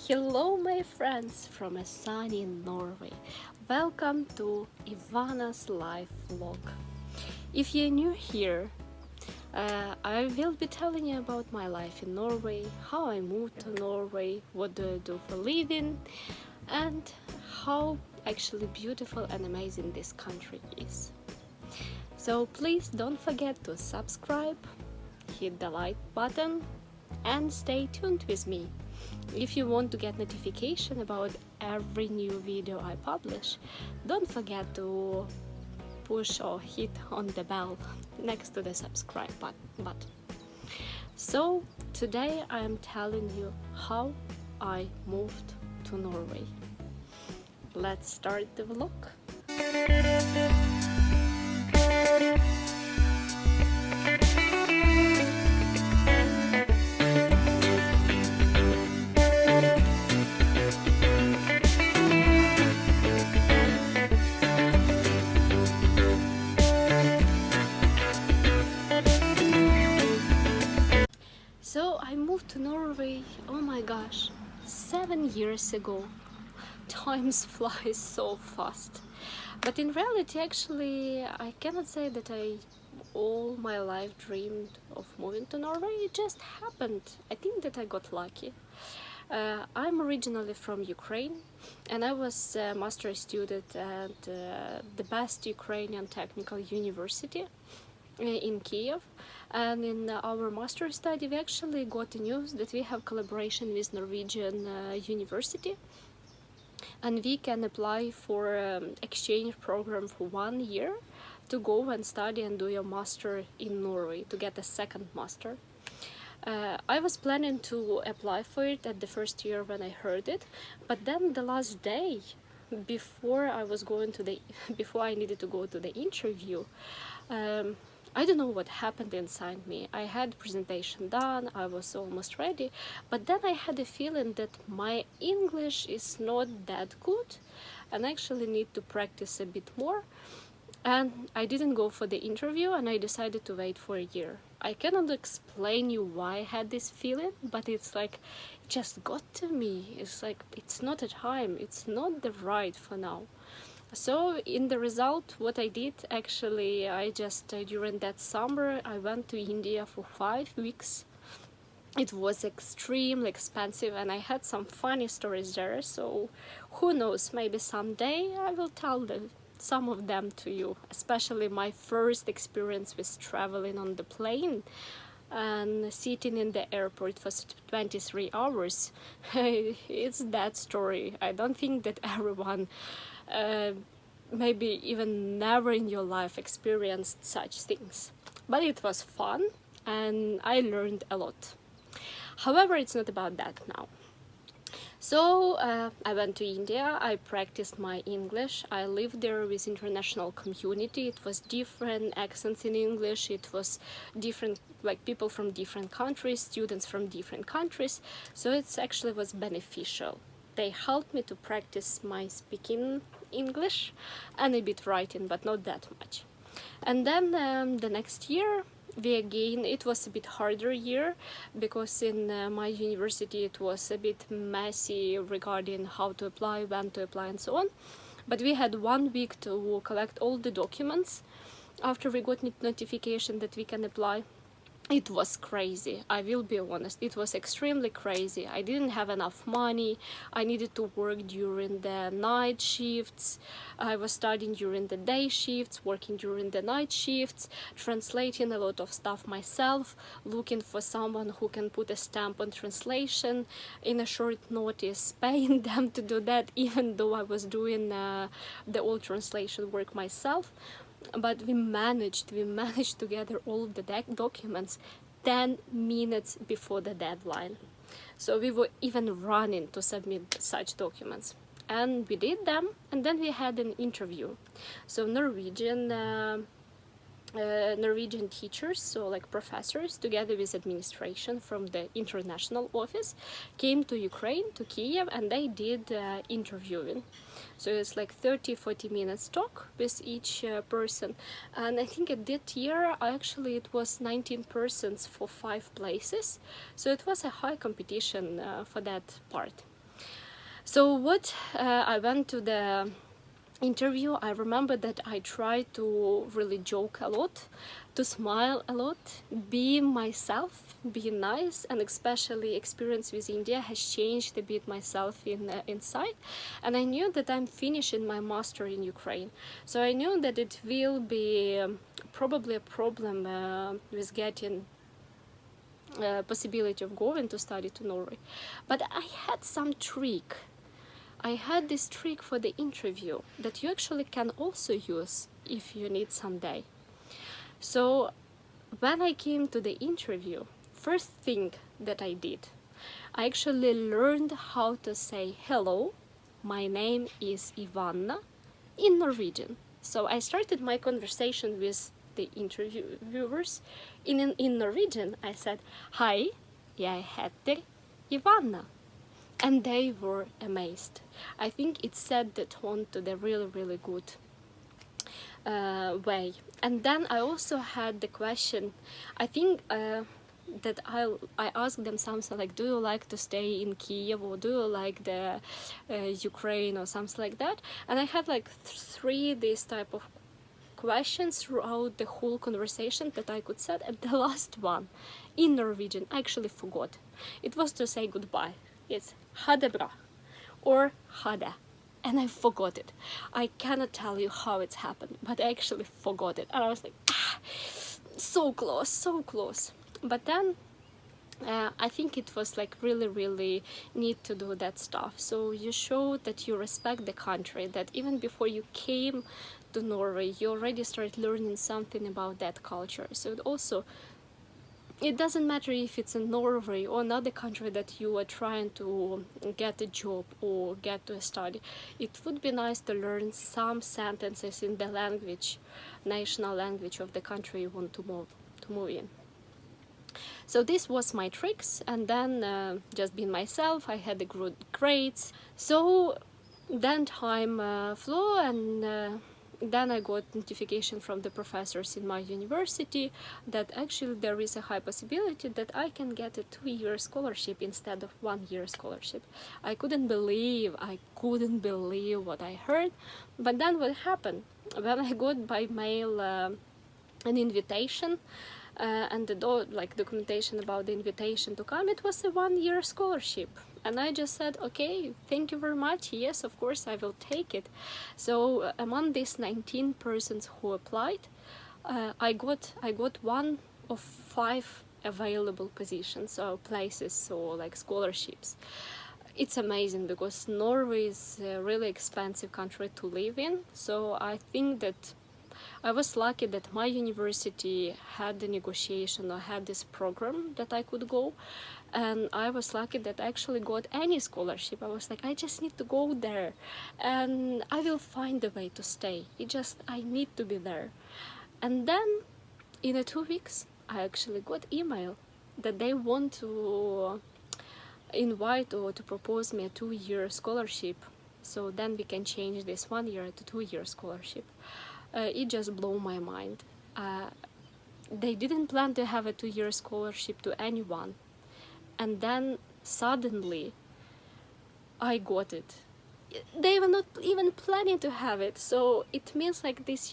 Hello my friends from a sunny Norway. Welcome to Ivana's life vlog. If you're new here, I will be telling you about my life in Norway, how I moved to Norway, what do I do for living, and how actually beautiful and amazing this country is. So please don't forget to subscribe, hit the like button, and stay tuned with me. If you want to get notification about every new video I publish, don't forget to push or hit on the bell next to the subscribe button. So today I am telling you how I moved to Norway. Let's start the vlog. So I moved to Norway, oh my gosh, 7 years ago. Time flies so fast. But in reality, actually, I cannot say that I all my life dreamed of moving to Norway. It just happened. I think that I got lucky. I'm originally from Ukraine, and I was a master's student at the best Ukrainian technical university in Kiev. And in our master study we actually got the news that we have collaboration with Norwegian university, and we can apply for exchange program for 1 year to go and study and do your master in Norway to get a second master. I was planning to apply for it at the first year when I heard it, but then the last day before I needed to go to the interview, I don't know what happened inside me. I had presentation done, I was almost ready, but then I had a feeling that my English is not that good and I actually need to practice a bit more. And I didn't go for the interview, and I decided to wait for a year. I cannot explain you why I had this feeling, but it's like it just got to me. It's like it's not a time, it's not the right for now. So in the result, what I did actually, I just during that summer I went to India for 5 weeks. It was extremely expensive and I had some funny stories there, so who knows, maybe someday I will tell some of them to you, especially my first experience with traveling on the plane and sitting in the airport for 23 hours. It's that story. I don't think that everyone maybe even never in your life experienced such things, but it was fun and I learned a lot. However, it's not about that now. So I went to India, I practiced my English, I lived there with international community. It was different accents in English, it was different, like people from different countries, students from different countries, so it actually was beneficial. They helped me to practice my speaking English and a bit writing, but not that much. And then the next year, it was a bit harder year because in my university it was a bit messy regarding how to apply, when to apply and so on. But we had 1 week to collect all the documents after we got notification that we can apply. It was crazy, I will be honest, it was extremely crazy. I didn't have enough money, I needed to work during the night shifts, I was studying during the day shifts, working during the night shifts, translating a lot of stuff myself, looking for someone who can put a stamp on translation in a short notice, paying them to do that even though I was doing the old translation work myself. But we managed to gather all of the documents 10 minutes before the deadline. So we were even running to submit such documents. And we did them, and then we had an interview. So Norwegian teachers, so like professors, together with administration from the international office, came to Ukraine, to Kiev, and they did interviewing. So it's like 30-40 minutes talk with each person. And I think at that year, actually, it was 19 persons for 5 places. So it was a high competition for that part. So what I went to the interview, I remember that I tried to really joke a lot, to smile a lot, be myself, be nice, and especially experience with India has changed a bit myself inside. And I knew that I'm finishing my master in Ukraine, so I knew that it will be probably a problem with getting possibility of going to study to Norway. But I had some trick. I had this trick for the interview that you actually can also use if you need someday. So when I came to the interview, first thing that I did, I actually learned how to say hello, my name is Ivanna, in Norwegian. So I started my conversation with the interviewers in Norwegian. I said, "Hi, jeg heter Ivanna." And they were amazed. I think it set the tone to the really, really good way. And then I also had the question, I think that I asked them something like, do you like to stay in Kiev, or do you like the Ukraine, or something like that? And I had like three these type of questions throughout the whole conversation that I could say. And the last one, in Norwegian, I actually forgot. It was to say goodbye. It's ha det bra or ha det, and I forgot it. I cannot tell you how it's happened, but I actually forgot it, and I was like, so close, so close. But then I think it was like really, really neat to do that stuff. So you show that you respect the country, that even before you came to Norway, you already started learning something about that culture. So it doesn't matter if it's in Norway or another country that you are trying to get a job or get to study. It would be nice to learn some sentences in the language, national language of the country you want to move in. So this was my tricks, and then just being myself, I had the good grades. So then time flew, and then I got notification from the professors in my university that actually there is a high possibility that I can get a 2-year scholarship instead of 1-year scholarship. I couldn't believe what I heard. But then what happened? When I got by mail an invitation and the documentation about the invitation to come, it was a 1-year scholarship. And I just said, okay, thank you very much. Yes, of course, I will take it. So among these 19 persons who applied, I got one of 5 available positions or places or like scholarships. It's amazing because Norway is a really expensive country to live in. So I think that I was lucky that my university had the negotiation or had this program that I could go, and I was lucky that I actually got any scholarship. I was like, I just need to go there and I will find a way to stay. I need to be there. And then in 2 weeks I actually got email that they want to invite or to propose me a 2-year scholarship, so then we can change this 1-year to 2-year scholarship. It just blew my mind. They didn't plan to have a 2-year scholarship to anyone, and then suddenly I got it. They were not even planning to have it, so it means like this,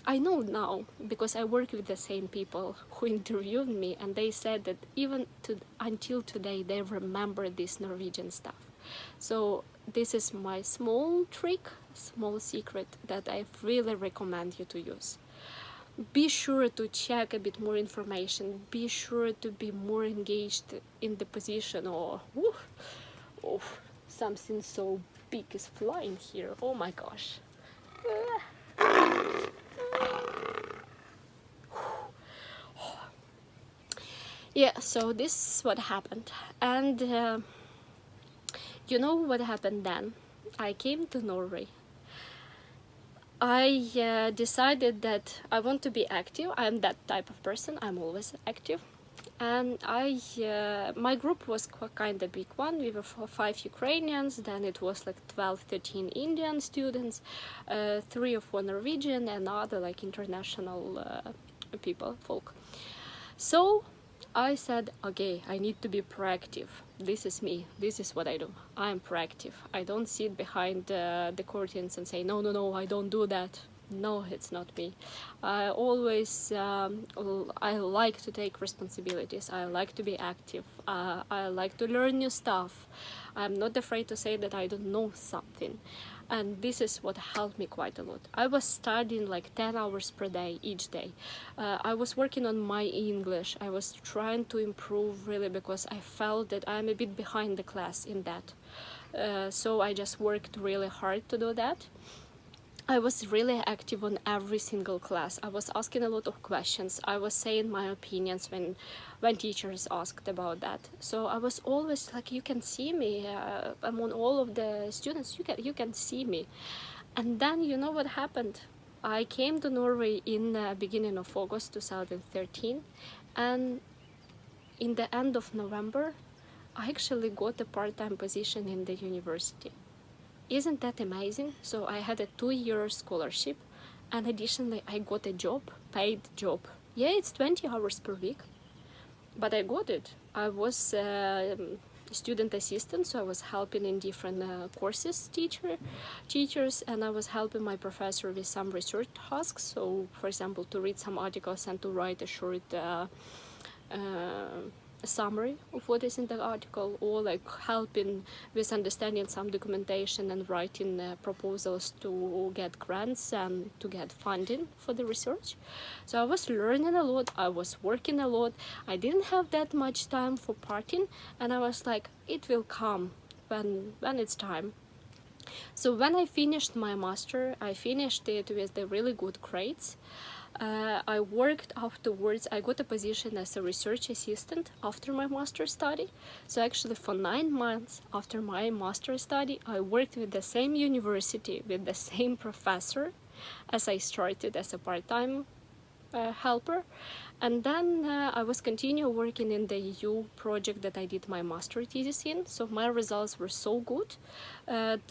I know now because I work with the same people who interviewed me, and they said that until today they remember this Norwegian stuff. So this is my small trick, small secret that I really recommend you to use. Be sure to check a bit more information. Be sure to be more engaged in the position. Something so big is flying here. Oh my gosh. Yeah, so this is what happened. And you know what happened then? I came to Norway. I decided that I want to be active. I'm that type of person. I'm always active. And my group was kind of big one. We were 5 Ukrainians, then it was like 12, 13 Indian students, 3 or 4 Norwegian, and other like international folk. So I said, okay, I need to be proactive. This is me. This is what I do. I'm proactive. I don't sit behind the curtains and say, no, no, no, I don't do that. No, it's not me. I always, I like to take responsibilities. I like to be active. I like to learn new stuff. I'm not afraid to say that I don't know something. And this is what helped me quite a lot. I was studying like 10 hours per day each day. I was working on my English. I was trying to improve really, because I felt that I'm a bit behind the class in that. So I just worked really hard to do that. I was really active on every single class. I was asking a lot of questions. I was saying my opinions when teachers asked about that. So I was always like, you can see me among all of the students. You can see me. And then you know what happened? I came to Norway in the beginning of August 2013, and in the end of November, I actually got a part-time position in the university. Isn't that amazing? So I had a 2-year scholarship, and additionally I got a job, paid job. Yeah, it's 20 hours per week, but I got it. I was student assistant, so I was helping in different courses teachers, and I was helping my professor with some research tasks. So for example, to read some articles and to write a short summary of what is in the article, or like helping with understanding some documentation and writing proposals to get grants and to get funding for the research. So I was learning a lot, I was working a lot. I didn't have that much time for partying, and I was like, it will come when it's time. So when I finished my master, I finished it with the really good grades. I worked afterwards. I got a position as a research assistant after my master's study. So actually for 9 months after my master's study, I worked with the same university, with the same professor as I started as a part-time helper. And then I was continue working in the EU project that I did my master thesis in. So my results were so good,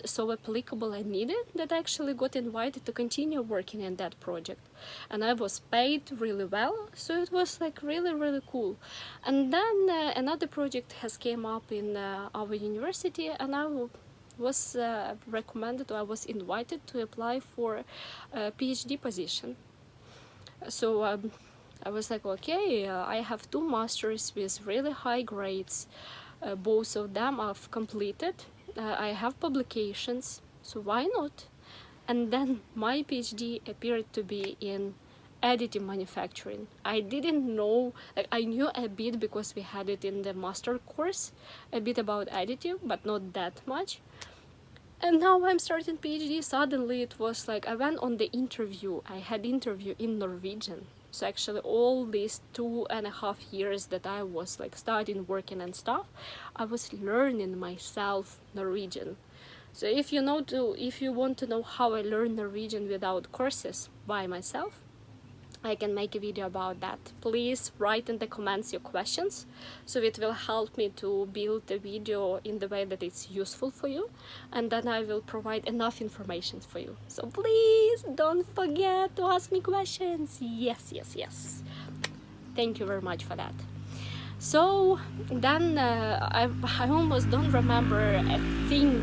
so applicable and needed, that I actually got invited to continue working in that project. And I was paid really well, so it was like really, really cool. And then another project has came up in our university, and I was recommended, or I was invited to apply for a PhD position. So I was like, okay, I have 2 masters with really high grades. Both of them I've completed. I have publications, so why not? And then my PhD appeared to be in additive manufacturing. I didn't know, like I knew a bit because we had it in the master course, a bit about additive, but not that much. And now I'm starting PhD. Suddenly it was like I went on the interview. I had interview in Norwegian. So actually all these 2.5 years that I was like studying, working and stuff, I was learning myself Norwegian. So if you want to know how I learn Norwegian without courses by myself, I can make a video about that. Please write in the comments your questions, so it will help me to build the video in the way that it's useful for you, and then I will provide enough information for you. So please don't forget to ask me questions. Yes, yes, yes. Thank you very much for that. So then I almost don't remember a thing.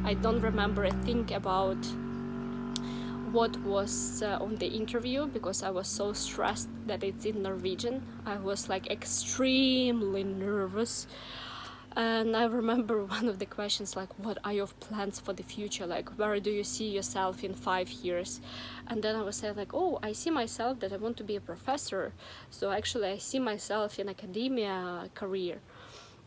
I don't remember a thing about what was on the interview, because I was so stressed that it's in Norwegian. I was like extremely nervous. And I remember one of the questions, like, what are your plans for the future? Like, where do you see yourself in 5 years? And then I was saying like, oh, I see myself that I want to be a professor. So actually I see myself in academia career.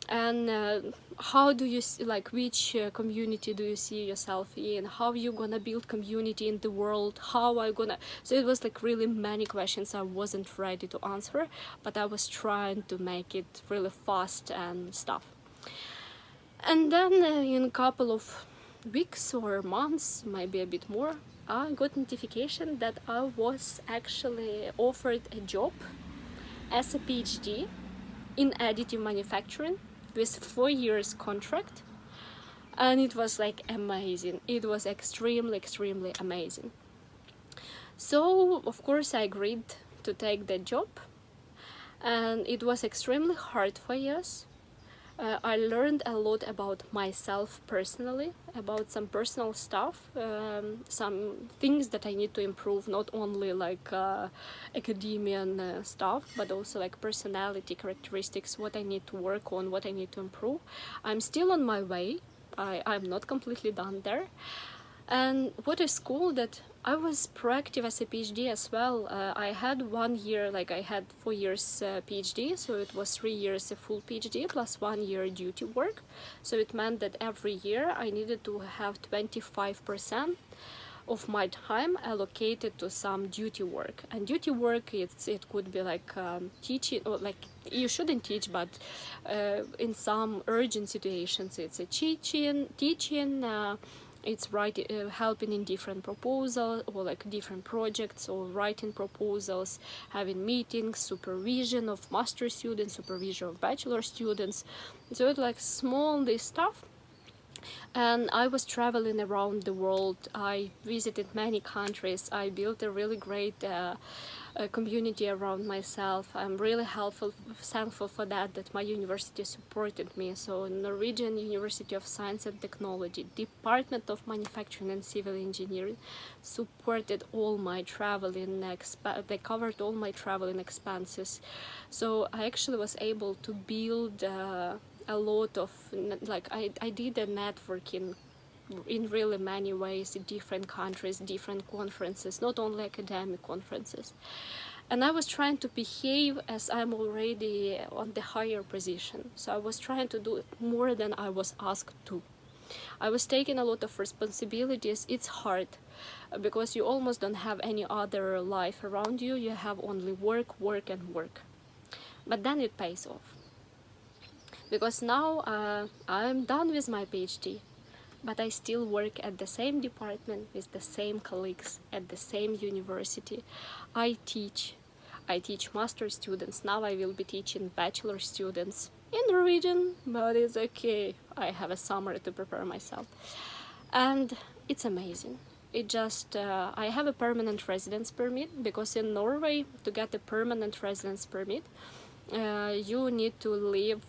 And how do you see, like, which community do you see yourself in? How you gonna build community in the world? How are you gonna... So it was like really many questions I wasn't ready to answer, but I was trying to make it really fast and stuff. And then in a couple of weeks or months, maybe a bit more, I got notification that I was actually offered a job as a PhD in additive manufacturing with 4 years contract, and it was like amazing. It was extremely amazing. So of course I agreed to take the job, and it was extremely hard for years. I learned a lot about myself personally, about some personal stuff, some things that I need to improve, not only like academian stuff, but also like personality characteristics, what I need to work on, what I need to improve. I'm still on my way. I'm not completely done there. And what is cool that I was proactive as a PhD as well. I had 1 year, like I had 4 years PhD, so it was 3 years a full PhD plus 1 year duty work. So it meant that every year I needed to have 25% of my time allocated to some duty work. And duty work, it could be like teaching, or like you shouldn't teach, but in some urgent situations it's a teaching, it's helping in different proposals or like different projects, or writing proposals, having meetings, supervision of master students, supervision of bachelor students. So it's like small this stuff. And I was traveling around the world. I visited many countries. I built a really great community around myself. I'm really thankful for that my university supported me. So Norwegian University of Science and Technology, Department of Manufacturing and Civil Engineering supported all my traveling, they covered all my traveling expenses. So I actually was able to build a lot of, like I did a networking in really many ways, different countries, different conferences, not only academic conferences. And I was trying to behave as I'm already on the higher position. So I was trying to do more than I was asked to. I was taking a lot of responsibilities. It's hard because you almost don't have any other life around you. You have only work, work, and work. But then it pays off. Because now I'm done with my PhD, but I still work at the same department with the same colleagues at the same university. I teach master students. Now I will be teaching bachelor students in Norwegian, but it's okay. I have a summer to prepare myself. And it's amazing. It just, I have a permanent residence permit, because in Norway, to get a permanent residence permit, you need to live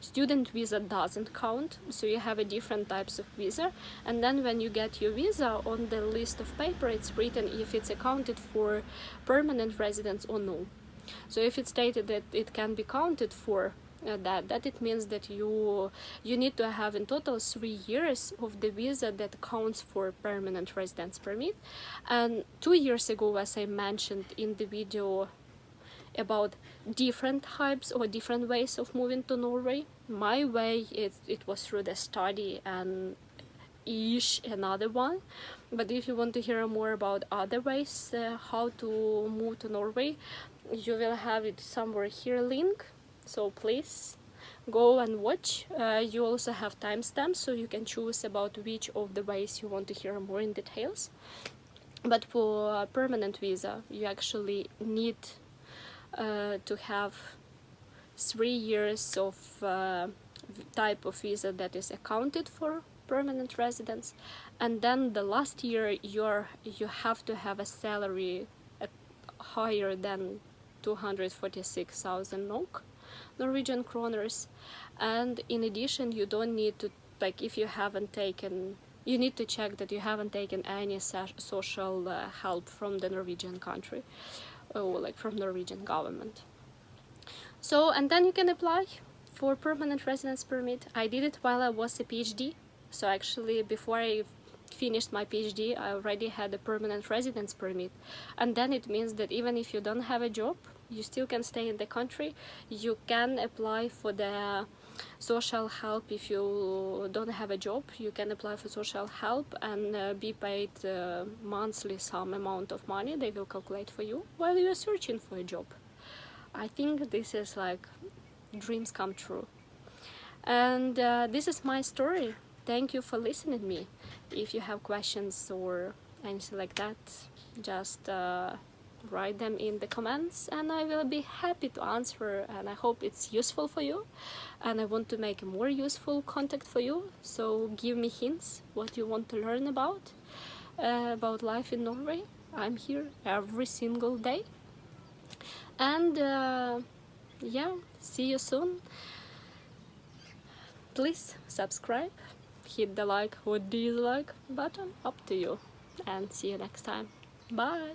student visa doesn't count, so you have a different types of visa, and then when you get your visa, on the list of paper it's written if it's accounted for permanent residence or no. So if it's stated that it can be counted for that it means that you need to have in total 3 years of the visa that counts for permanent residence permit. And 2 years ago, as I mentioned in the video about different types or different ways of moving to Norway, my way it was through the study and another one. But if you want to hear more about other ways how to move to Norway, you will have it somewhere here link, so please go and watch. You also have timestamps, so you can choose about which of the ways you want to hear more in details. But for a permanent visa, you actually need to have 3 years of type of visa that is accounted for permanent residence, and then the last year you have to have a salary higher than 246,000 NOK, Norwegian kroners. And in addition, you don't need to, like, if you haven't taken, you need to check that you haven't taken any social help from the Norwegian country, or like from Norwegian government. So, and then you can apply for permanent residence permit. I did it while I was a PhD. So actually, before I finished my PhD, I already had a permanent residence permit. And then it means that even if you don't have a job, you still can stay in the country. You can apply for the social help. If you don't have a job, you can apply for social help and be paid monthly some amount of money. They will calculate for you while you are searching for a job. I think this is like dreams come true. And this is my story. Thank you for listening to me. If you have questions or anything like that, just write them in the comments and I will be happy to answer, and I hope it's useful for you, and I want to make a more useful content for you. So give me hints what you want to learn about life in Norway. I'm here every single day. And yeah, see you soon. Please subscribe, hit the like or dislike button, up to you, and see you next time. Bye.